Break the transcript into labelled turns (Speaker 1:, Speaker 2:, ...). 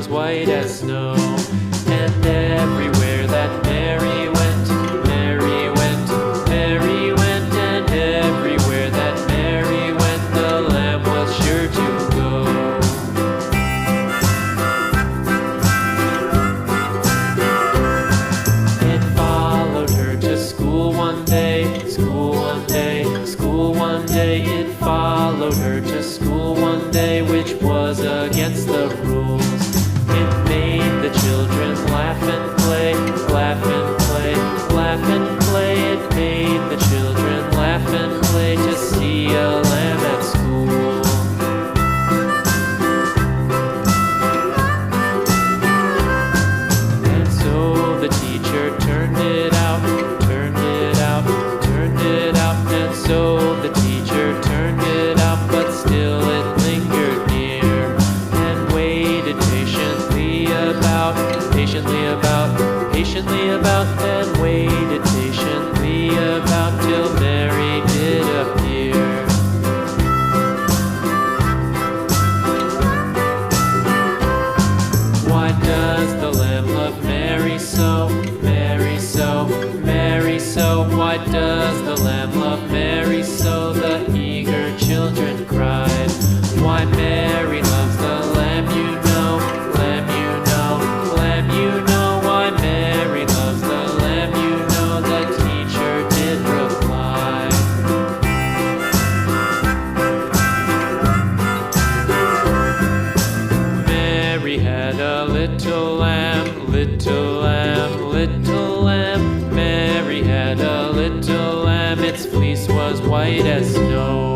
Speaker 1: white as snow. And everywhere that Mary went, Mary went, Mary went, and everywhere that Mary went, the lamb was sure to go. It followed her to school one day, school one day, school one day. It followed her to school one day, which was against the rules. It made the children laugh and play, laugh and play, laugh and play. It made the children laugh and play to see a lamb at school. And so the teacher turned it out, turned it out, turned it out. And so the teacher turned it out, but still it lingered near and waited patiently about, and waited patiently about till Mary did appear. Why does the lamb love Mary so, Mary so, Mary so? Why does the lamb love Mary so? The eager children cried. Why Mary loves the lamb, you know, lamb, you know, lamb, you know. Why Mary loves the lamb, you know, the teacher did reply. Mary had a little lamb, little lamb, little lamb. Mary had a little lamb, its fleece was white as snow.